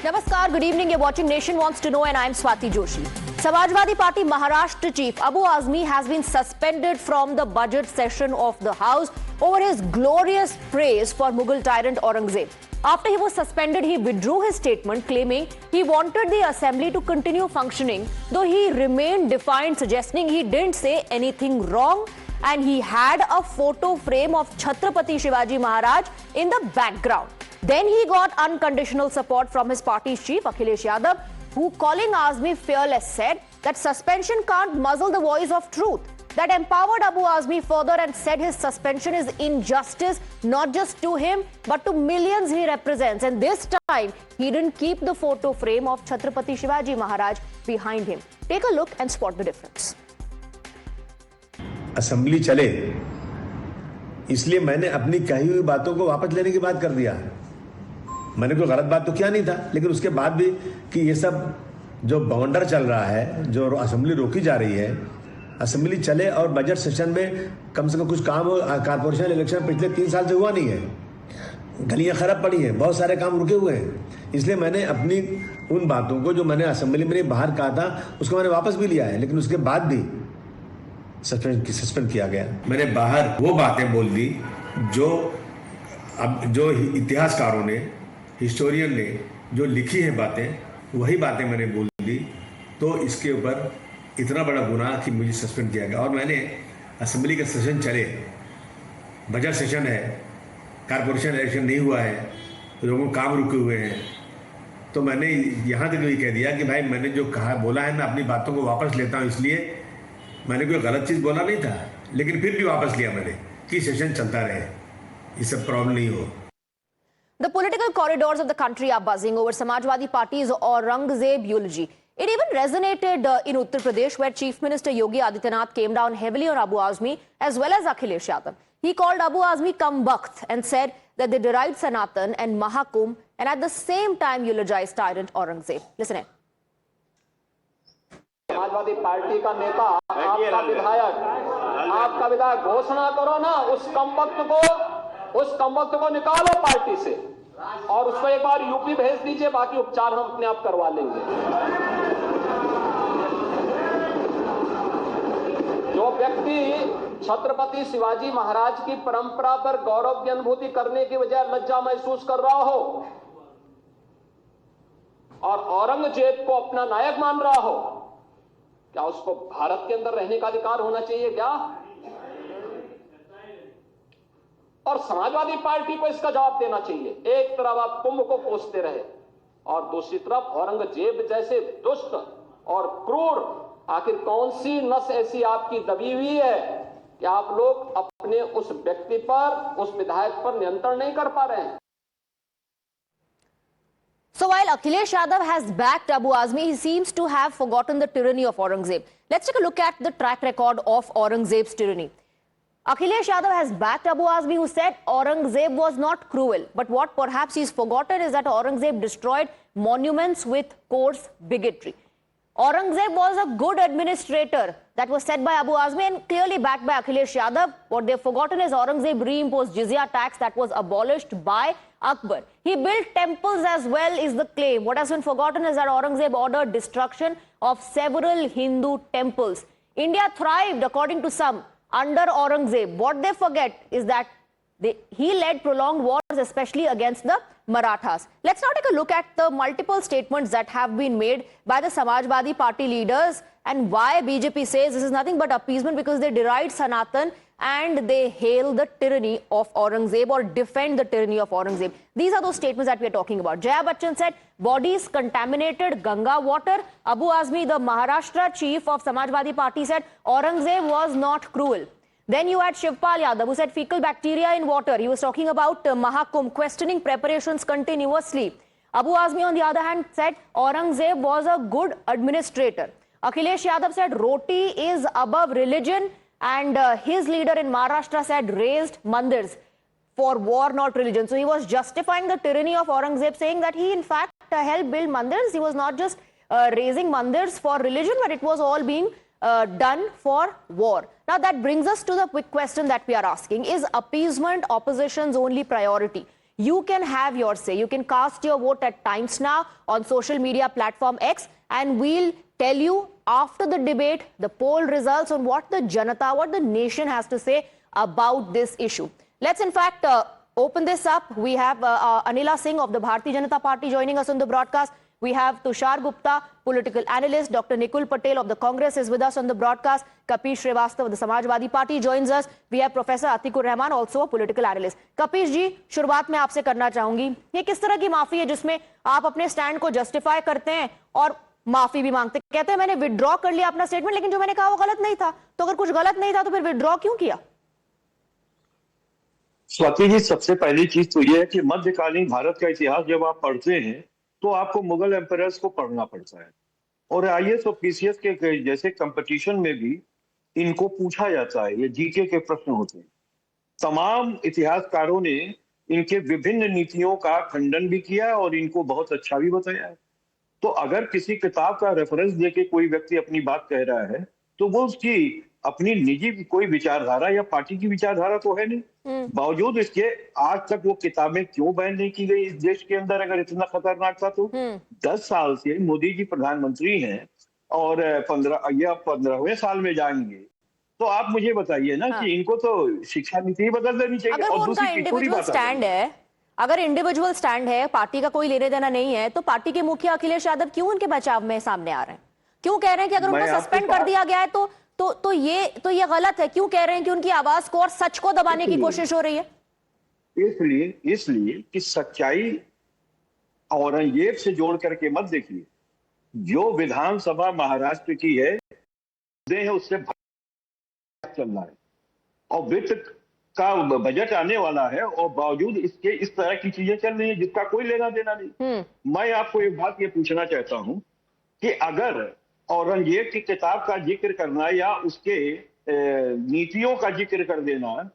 Namaskar, good evening. You're watching Nation Wants to Know and I'm Swati Joshi. Samajwadi Party Maharashtra Chief Abu Azmi has been suspended from the budget session of the House over his glorious praise for Mughal tyrant Aurangzeb. After he was suspended, he withdrew his statement claiming he wanted the assembly to continue functioning, though he remained defiant, suggesting he didn't say anything wrong and he had a photo frame of Chhatrapati Shivaji Maharaj in the background. Then he got unconditional support from his party's chief, Akhilesh Yadav, who, calling Azmi fearless, said that suspension can't muzzle the voice of truth. That empowered Abu Azmi further and said his suspension is injustice, not just to him, but to millions he represents. And this time, he didn't keep the photo frame of Chhatrapati Shivaji Maharaj behind him. Take a look and spot the difference. Assembly चले, इसलिए मैंने अपनी कही हुई बातों को वापस लेने की बात कर दिया। मैंने कोई गलत बात तो किया नहीं था, लेकिन उसके बाद भी कि ये सब जो बाउंडर चल रहा है, जो असेंबली रोकी जा रही है, असेंबली चले और बजट सेशन में कम से कम कुछ काम हो। कारपोरेशन इलेक्शन पिछले 3 साल से हुआ नहीं है, गलियां खराब पड़ी हैं, बहुत सारे काम रुके हुए हैं। इसलिए मैंने अपनी उन बातों को जो मैंने असेंबली में बाहर कहा था, उसको मैंने वापस भी लिया है, लेकिन उसके बाद भी सस्पेंड किया गया। मैंने बाहर वो बातें बोल दी जो इतिहासकारों ने, हिस्टोरियन ने जो लिखी है बातें, वही बातें मैंने बोल दी। तो इसके ऊपर इतना बड़ा गुनाह कि मुझे सस्पेंड किया गया। और मैंने असेंबली का सेशन चले, बजट सेशन है, कारपोरेशन इलेक्शन नहीं हुआ है, लोगों को काम रुके हुए हैं, तो मैंने यहाँ तक ये कह दिया कि भाई मैंने जो कहा बोला है, मैं अपनी बातों को वापस लेता हूँ। इसलिए मैंने कोई गलत चीज़ बोला नहीं था, लेकिन फिर भी वापस लिया मैंने कि सेशन चलता रहे, ये सब प्रॉब्लम नहीं हो। The political corridors of the country are buzzing over Samajwadi Party's Aurangzeb eulogy. It even resonated in Uttar Pradesh, where Chief Minister Yogi Adityanath came down heavily on Abu Azmi as well as Akhilesh Yadav. He called Abu Azmi Kambakht and said that they derived Sanatan and Mahakumbh and at the same time eulogized tyrant Aurangzeb. Listen in. Samajwadi party का नेता, आपका विधायक घोषणा करो ना, उस कमबख्त को निकालो पार्टी से और उसको एक बार यूपी भेज दीजिए, बाकी उपचार हम अपने आप करवा लेंगे। जो व्यक्ति छत्रपति शिवाजी महाराज की परंपरा पर गौरव की अनुभूति करने की बजाय लज्जा महसूस कर रहा हो और औरंगजेब को अपना नायक मान रहा हो, क्या उसको भारत के अंदर रहने का अधिकार होना चाहिए क्या? और समाजवादी पार्टी को इसका जवाब देना चाहिए। एक तरफ आप कुंभ को कोसते रहे और दूसरी तरफ औरंगजेब जैसे दुष्ट और क्रूर, आखिर कौन सी नस ऐसी आपकी दबी हुई है कि आप लोग अपने उस व्यक्ति पर, उस विधायक पर नियंत्रण नहीं कर पा रहे हैं? So while Akhilesh Yadav has backed Abu Azmi, he seems to have forgotten the tyranny of Aurangzeb. Let's take a look at the track record of Aurangzeb's tyranny. Akhilesh Yadav has backed Abu Azmi, who said Aurangzeb was not cruel. But what perhaps he's forgotten is that Aurangzeb destroyed monuments with coarse bigotry. Aurangzeb was a good administrator. That was said by Abu Azmi and clearly backed by Akhilesh Yadav. What they've forgotten is Aurangzeb reimposed jizya tax that was abolished by Akbar. He built temples as well is the claim. What has been forgotten is that Aurangzeb ordered destruction of several Hindu temples. India thrived, according to some, under Aurangzeb. What they forget is that he led prolonged wars, especially against the Marathas. Let's now take a look at the multiple statements that have been made by the Samajwadi Party leaders and why BJP says this is nothing but appeasement, because they deride Sanatan and they hail the tyranny of Aurangzeb or defend the tyranny of Aurangzeb. These are those statements that we are talking about. Jaya Bachchan said, bodies contaminated Ganga water. Abu Azmi, the Maharashtra chief of Samajwadi Party, said Aurangzeb was not cruel. Then you had Shivpal Yadav, who said fecal bacteria in water. He was talking about Mahakumbh, questioning preparations continuously. Abu Azmi, on the other hand, said Aurangzeb was a good administrator. Akhilesh Yadav said roti is above religion, and his leader in Maharashtra said raised mandirs for war, not religion. So he was justifying the tyranny of Aurangzeb, saying that he in fact helped build mandirs. He was not just raising mandirs for religion, but it was all being done for war. Now that brings us to the quick question that we are asking. Is appeasement opposition's only priority? you can have your say. You can cast your vote at Times Now on social media platform X, and we'll tell you after the debate the poll results on what the Janata, what the nation has to say about this issue. Let's in fact open this up. We have Anila Singh of the Bharatiya Janata Party joining us on the broadcast. We have Tushar Gupta, political analyst. Dr. Nikul Patel of the Congress is with us on the broadcast. Kapish Srivastava of the Samajwadi Party joins us. We have Professor Atikur Rahman, also a political analyst. Kapish जी, शुरुआत में आपसे करना चाहूंगी, ये किस तरह की माफी है जिसमें आप अपने स्टैंड को जस्टिफाई करते हैं और माफी भी मांगते हैं? कहते हैं मैंने विड्रॉ कर लिया अपना स्टेटमेंट, लेकिन जो मैंने कहा वो गलत नहीं था। तो अगर कुछ गलत नहीं था तो फिर विड्रॉ क्यों किया? स्वाति जी, सबसे पहली चीज तो ये है कि मध्यकालीन भारत का इतिहास जब आप पढ़ते हैं तो आपको मुगल एम्परर्स को पढ़ना पड़ता है, और आईएएस और पीसीएस के जैसे कंपटीशन में भी इनको पूछा जाता है, ये जीके के प्रश्न होते हैं। तमाम इतिहासकारों ने इनके विभिन्न नीतियों का खंडन भी किया और इनको बहुत अच्छा भी बताया है। तो अगर किसी किताब का रेफरेंस देके कोई व्यक्ति अपनी बात कह रहा है तो वो उसकी अपनी निजी कोई विचारधारा या पार्टी की विचारधारा तो है नहीं। बावजूद इसके आज तक वो किताबें क्यों बैन नहीं की गई इस देश के अंदर, अगर इतना खतरनाक था तो? 10 साल से मोदी जी प्रधानमंत्री हैं और 15वें साल में जाएंगे, तो आप मुझे बताइए ना कि इनको तो शिक्षा नीति ही बदल देनी चाहिए। अगर उनका इंडिविजुअल स्टैंड है, अगर इंडिविजुअल स्टैंड है, पार्टी का कोई लेने देना नहीं है, तो पार्टी के मुखिया अखिलेश यादव क्यों उनके बचाव में सामने आ रहे हैं? क्यों कह रहे हैं कि अगर उनको सस्पेंड कर दिया गया है तो ये गलत है? क्यों कह रहे हैं कि उनकी आवाज को और सच को दबाने की कोशिश हो रही है? इसलिए कि सच्चाई औरंगजेब से जोड़ करके मत देखिए। जो विधानसभा महाराष्ट्र की है उससे चल रहा है और वित्त का बजट आने वाला है, और बावजूद इसके इस तरह की चीजें चल रही है जिसका कोई लेना देना नहीं। मैं आपको एक बात ये पूछना चाहता हूं कि अगर औरंगजेब की किताब का जिक्र करना या उसके नीतियों का जिक्र कर देना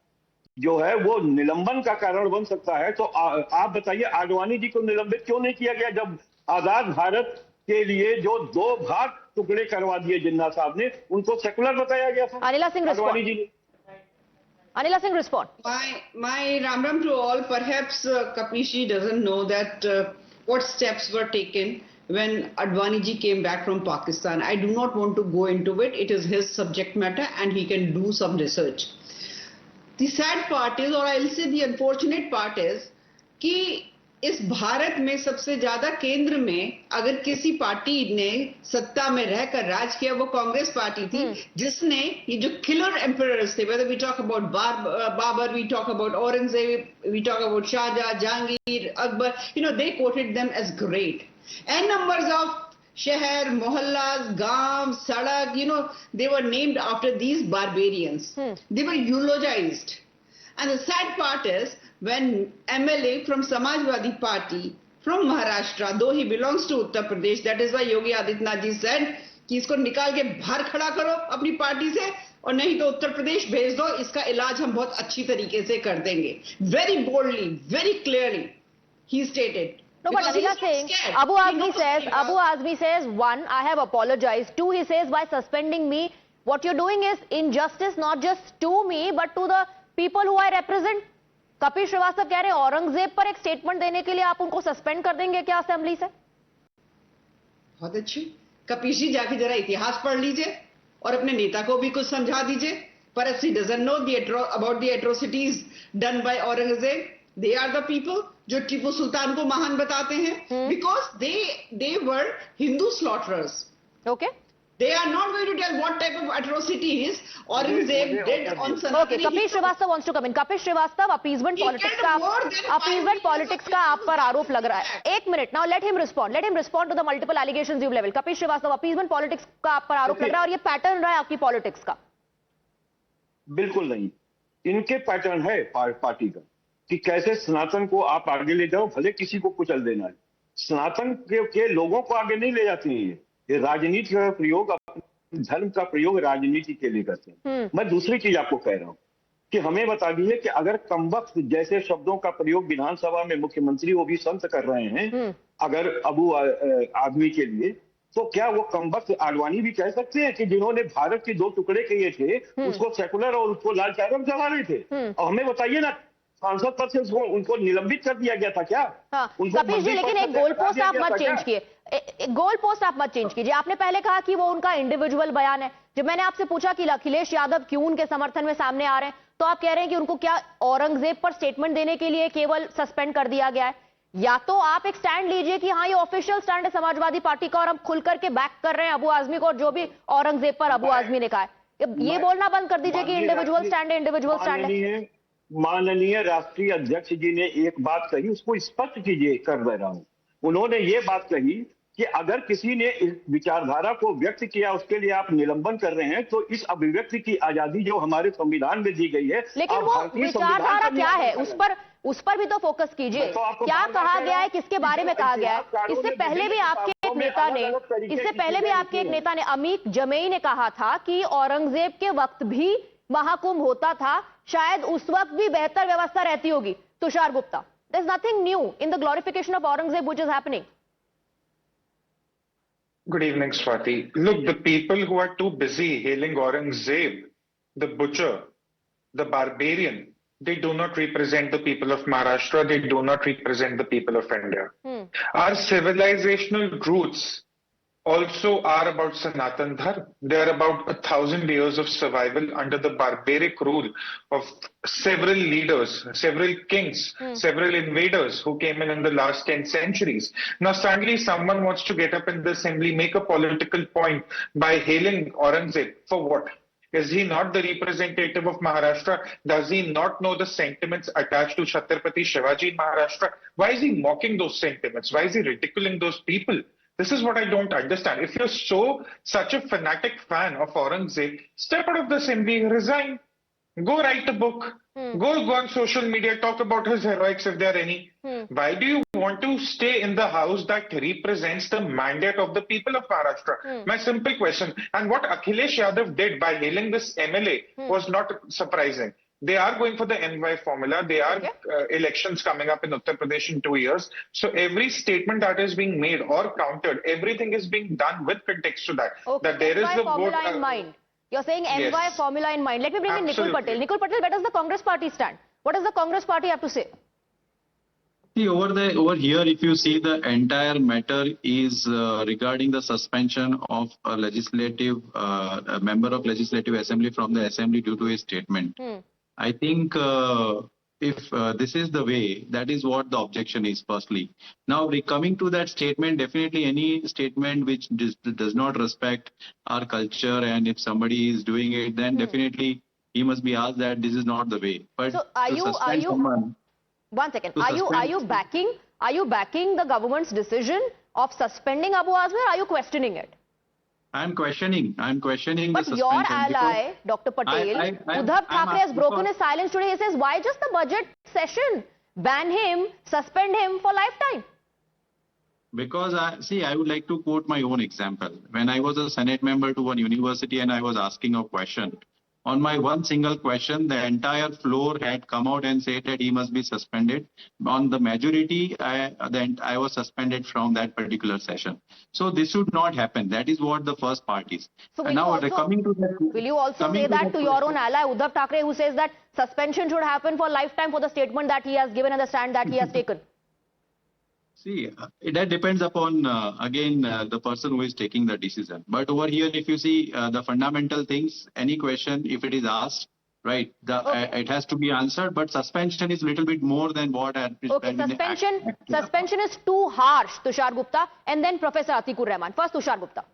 जो है वो निलंबन का कारण बन सकता है, तो आप बताइए आडवाणी जी को निलंबित क्यों नहीं किया गया जब आजाद भारत के लिए जो 2 भाग टुकड़े करवा दिए जिन्ना साहब ने, उनको सेकुलर बताया गया था? अनिला सिंह आडवाणी जी ने। Anila Singh, respond. My Ram Ram to all. Perhaps Kapish ji doesn't know that what steps were taken when Advani ji came back from Pakistan. I do not want to go into it. It is his subject matter and he can do some research. The sad part is, or I'll say the unfortunate part is, कि इस भारत में सबसे ज्यादा केंद्र में अगर किसी party ने सत्ता में रहकर राज किया वो कांग्रेस पार्टी थी, जिसने ये जो किलर एम्परर्स थे, whether we talk about Babur, we talk about Aurangzeb, we talk about Shahjahan, Jahangir, Akbar, they quoted them as great. And numbers of शहर, मोहल्लास, गांव, सड़क, they were named after these barbarians. They were eulogized. And the sad part is, when MLA from Samajwadi Party from Maharashtra, though he belongs to Uttar Pradesh, that is why Yogi Adityanath ji said कि इसको निकाल के बाहर खड़ा करो अपनी party से, और नहीं तो उत्तर प्रदेश भेज दो, इसका इलाज हम बहुत अच्छी तरीके से कर देंगे. Very boldly, very clearly, he stated. No, but Anila Singh, Abu Azmi says, 1, I have apologized. 2, he says, by suspending me, what you're doing is injustice not just to me, but to the people who I represent. Kapil Srivastava कह रहे हैं औरंगजेब पर एक statement देने के लिए आप उनको सस्पेंड कर देंगे क्या असेंबली से? बहुत अच्छी. कपिल जी जाके जरा इतिहास पढ़ लीजिए और अपने नेता को भी कुछ समझा दीजिए. Perhaps he doesn't know about the atrocities done by Aurangzeb. They are the people जो टीपू सुल्तान को महान बताते हैं, because they were Hindu slaughterers. Okay. They are not going to tell what type of atrocities Aurangzeb did on Sanatani. Okay, Kapil Srivastava wants to come in. Kapil Srivastava, appeasement politics का आप पर आरोप लग रहा है. 1 minute. Now let him respond. Let him respond to the multiple allegations you've leveled. Kapil Srivastava, appeasement politics का आप पर आरोप लग रहा है और ये पैटर्न रहा है आपकी पॉलिटिक्स का. बिल्कुल नहीं. इनके पैटर्न है पार्टी का कि कैसे सनातन को आप आगे ले जाओ, भले किसी को कुचल देना है. सनातन के लोगों को आगे नहीं ले जाते हैं. ये राजनीति का प्रयोग, धर्म का प्रयोग राजनीति के लिए करते हैं. मैं दूसरी चीज आपको कह रहा हूं कि हमें बता दीजिए कि अगर कमबख्त जैसे शब्दों का प्रयोग विधानसभा में मुख्यमंत्री वो भी संत कर रहे हैं अगर अबू आदमी के लिए, तो क्या वो कमबख्त आडवाणी भी कह सकते हैं कि जिन्होंने भारत के 2 टुकड़े किए थे उसको सेकुलर और उसको लाल चादर चढ़ा रहे थे? और हमें बताइए ना सांसद पद से उनको निलंबित कर दिया गया था क्या? हाँ उनको कपिल जी, मंत्री लेकिन पद एक से गोल हटा पोस्ट दिया आप गया मत था चेंज क्या? किए, गोल पोस्ट आप मत चेंज कीजिए। आपने पहले कहा कि वो उनका इंडिविजुअल बयान है। जब मैंने आपसे पूछा कि अखिलेश यादव क्यों उनके समर्थन में सामने आ रहे हैं, तो आप कह रहे हैं कि उनको क्या औरंगजेब पर स्टेटमेंट देने के लिए केवल सस्पेंड कर दिया गया है। या तो आप एक स्टैंड लीजिए कि हाँ ये ऑफिशियल स्टैंड है समाजवादी पार्टी का और हम खुल करके बैक कर रहे हैं अबू आजमी को, और जो भी औरंगजेब पर अबू आजमी ने कहा है, ये बोलना बंद कर दीजिए कि इंडिविजुअल स्टैंड है, इंडिविजुअल स्टैंड है। माननीय राष्ट्रीय अध्यक्ष जी ने एक बात कही, उसको स्पष्ट कीजिए कर दे रहा हूं। उन्होंने ये बात कही कि अगर किसी ने इस विचारधारा को व्यक्त किया उसके लिए आप निलंबन कर रहे हैं, तो इस अभिव्यक्ति की आजादी जो हमारे संविधान में दी गई है, लेकिन वो विचारधारा क्या है, उस पर भी तो फोकस कीजिए। क्या कहा गया है, किसके बारे में कहा गया है? इससे पहले भी आपके एक नेता ने अमीक जमेई ने कहा था कि औरंगजेब के वक्त भी महाकुंभ होता था, शायद उस वक्त भी बेहतर व्यवस्था रहती होगी। Tushar Gupta, there is nothing new in the glorification of Aurangzeb which is happening. Good evening, Swati. Look, the people who are too busy hailing Aurangzeb, the butcher, the barbarian, they do not represent the people of Maharashtra. They do not represent the people of India. Our civilizational roots also are about Sanatan Dharma. They are about 1,000 years of survival under the barbaric rule of several leaders, several kings, several invaders who came in the last 10 centuries. Now suddenly someone wants to get up in the assembly, make a political point by hailing Aurangzeb. For what? Is he not the representative of Maharashtra? Does he not know the sentiments attached to Chhatrapati Shivaji in Maharashtra? Why is he mocking those sentiments? Why is he ridiculing those people? This is what I don't understand. If you're such a fanatic fan of Aurangzeb, step out of the assembly, resign. Go write a book. Go on social media, talk about his heroics if there are any. Why do you want to stay in the house that represents the mandate of the people of Maharashtra? My simple question. And what Akhilesh Yadav did by hailing this MLA was not surprising. They are going for the NY formula. They are elections coming up in Uttar Pradesh in 2 years. So every statement that is being made or countered, everything is being done with context to that. Okay. That there is NY the formula vote in mind. You're saying NY Yes. formula in mind. Let me bring in Nikul Absolutely. Patel. Nikul Patel, where does the Congress party stand? What does the Congress party have to say? See, over here, if you see, the entire matter is regarding the suspension of a a member of Legislative Assembly from the Assembly due to his statement. I think if this is the way, that is what the objection is, firstly. Now, coming to that statement, definitely any statement which does not respect our culture, and if somebody is doing it, then definitely he must be asked that this is not the way. But So to suspend someone, one second. To Are you backing the government's decision of suspending Abu Azmi, or are you questioning it? I'm questioning But the your suspension. ally, Dr. Patel, Uddhav Thackeray has broken his silence today. He says, why just the budget session? Ban him, suspend him for lifetime. Because I would like to quote my own example. When I was a Senate member to one university and I was asking a question, on my one single question, the entire floor had come out and said that he must be suspended. On the majority, I was suspended from that particular session. So this should not happen. That is what the first part is. So And now coming to that, will you also say that to your own ally, Uddhav Thackeray, who says that suspension should happen for lifetime for the statement that he has given and the stand that he has taken? See, that depends upon, again, the person who is taking the decision. But over here, if you see the fundamental things, any question, if it is asked, right, it has to be answered. But suspension is a little bit more than what had been Okay, suspension is too harsh, Tushar Gupta. And then Professor Atikur Rahman. First, Tushar Gupta.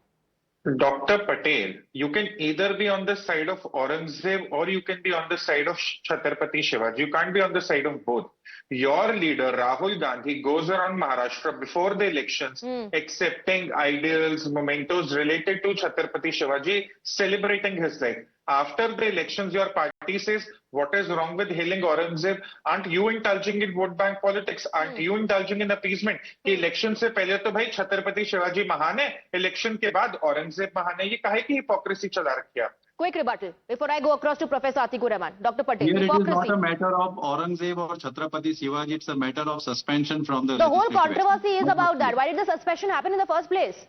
Dr. Patel, you can either be on the side of Aurangzeb or you can be on the side of Chhatrapati Shivaji. You can't be on the side of both. Your leader, Rahul Gandhi, goes around Maharashtra before the elections, accepting ideals, mementos related to Chhatrapati Shivaji, celebrating his life. After the elections, your party says, what is wrong with hailing Aurangzeb? Aren't you indulging in vote bank politics? Aren't you indulging in appeasement? कि election से पहले तो भाई छत्रपति शिवाजी महान है, election के बाद औरंगजेब महान है, ये काहे की हिपोक्रेसी चला रखी है? Quick rebuttal before I go across to Professor Atikur Rahman. Dr. Patel, here hypocrisy. it is not a matter of Aurangzeb or Chhatrapati Shivaji, it's a matter of suspension from the The whole legislative controversy is assembly. about that. Why did the suspension happen in the first place?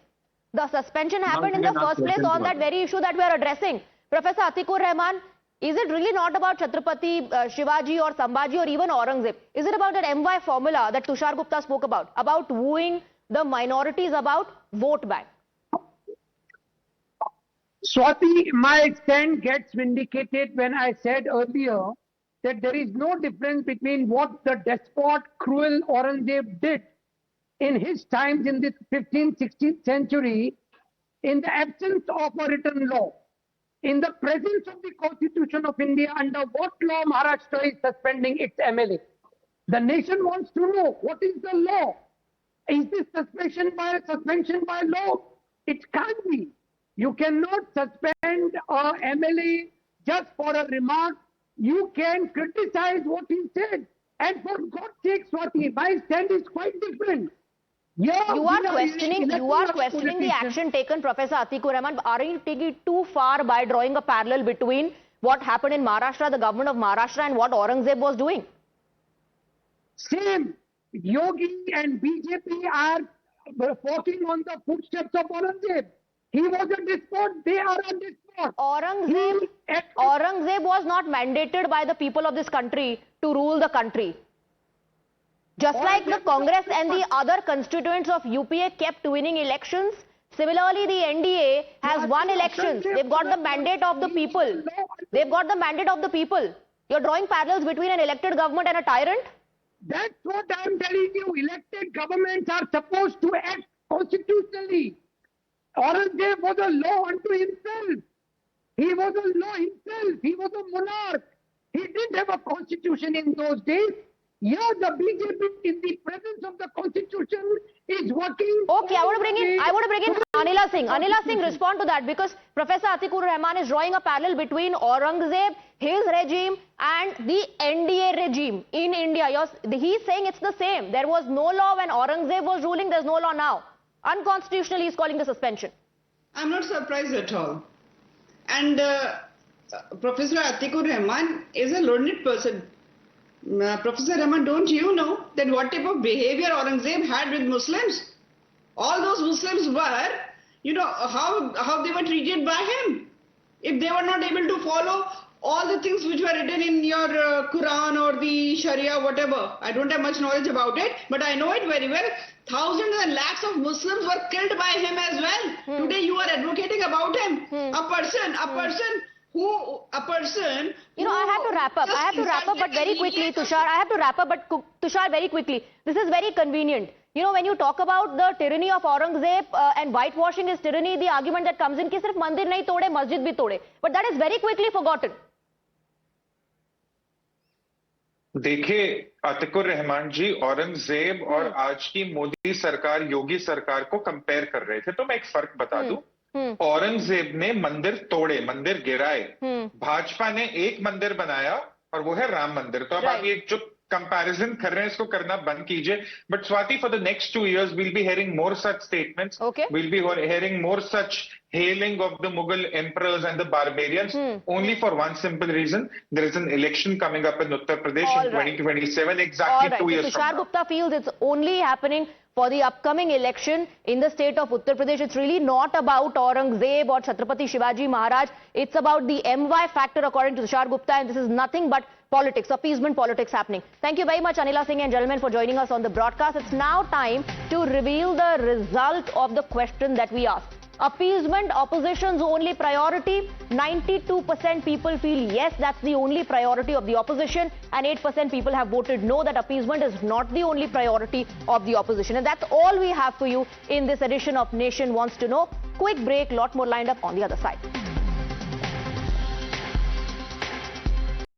The suspension happened in the first place on that very issue that we are addressing. Professor Atikur Rahman, Is it really not about Chhatrapati Shivaji or Sambhaji or even Aurangzeb? Is it about that MY formula that Tushar Gupta spoke about wooing the minorities, about vote bank? Swati, my stand gets vindicated when I said earlier that there is no difference between what the despot, cruel Aurangzeb did in his times in the 15th, 16th century, in the absence of a written law. In the presence of the Constitution of India, under what law Maharashtra is suspending its MLA? The nation wants to know, what is the law? Is this suspension by law? It can't be. You cannot suspend a MLA just for a remark. You can criticize what he said. And for God's sake, Swati, my stand is quite different. Yeah, You are questioning the action taken, Professor Atikur Rahman. Are you taking it too far by drawing a parallel between what happened in Maharashtra, the government of Maharashtra, and what Aurangzeb was doing? Same. Yogi and BJP are walking on the footsteps of Aurangzeb. He was a despot, they are a despot. Aurangzeb was not mandated by the people of this country to rule the country. Just like the Congress and the other constituents of UPA kept winning elections, similarly the NDA has won elections. They've got the mandate of the people. They've got the mandate of the people. You're drawing parallels between an elected government and a tyrant? That's what I'm telling you. Elected governments are supposed to act constitutionally. Aurangzeb was a law unto himself. He was a law himself. He was a monarch. He didn't have a constitution in those days. Yeah, the BJP in the presence of the constitution is working. Okay, I want to bring in Anila Singh. Anila Singh, respond to that, because Professor Atikur Rahman is drawing a parallel between Aurangzeb, his regime, and the NDA regime in India. He's saying it's the same. There was no law when Aurangzeb was ruling. There's no law now. Unconstitutional, he's calling the suspension. I'm not surprised at all. And Professor Atikur Rahman is a learned person. Professor Rahman, don't you know that what type of behavior Aurangzeb had with Muslims? All those Muslims were, how they were treated by him. If they were not able to follow all the things which were written in your Quran or the Sharia, whatever. I don't have much knowledge about it, but I know it very well. Thousands and lakhs of Muslims were killed by him as well. Today you are advocating about him. A person I have to wrap up, but very quickly, Tushar, very quickly. This is very convenient. When you talk about the tyranny of Aurangzeb and whitewashing his tyranny, the argument that comes in कि सिर्फ मंदिर नहीं तोड़े, मस्जिद भी तोड़े. But that is very quickly forgotten. देखिए अतिकुर रहमान जी औरंगजेब और आज की मोदी सरकार, योगी सरकार को कंपेयर कर रहे थे, तो मैं एक फर्क बता दूं. औरंगजेब ने मंदिर तोड़े, मंदिर गिराए. भाजपा ने एक मंदिर बनाया और वो है राम मंदिर. तो अब आप ये जो कंपैरिजन कर रहे हैं इसको करना बंद कीजिए. But Swati, for the next 2 years we'll be hearing more such statements. We'll be hearing more such hailing of the Mughal emperors and the barbarians, only for one simple reason: there is an election coming up in Uttar Pradesh in 2027, exactly 2 years from now. Tushar Gupta feels it's only happening for the upcoming election in the state of Uttar Pradesh. It's really not about Aurangzeb or Chhatrapati Shivaji Maharaj. It's about the MY factor, according to Tushar Gupta, and this is nothing but politics, appeasement politics happening. Thank you very much, Anila Singh and gentlemen, for joining us on the broadcast. It's now time to reveal the result of the question that we asked. Appeasement, opposition's only priority? 92% people feel yes, that's the only priority of the opposition, and 8% people have voted no, that appeasement is not the only priority of the opposition. And that's all we have for you in this edition of Nation Wants to Know. Quick break, lot more lined up on the other side.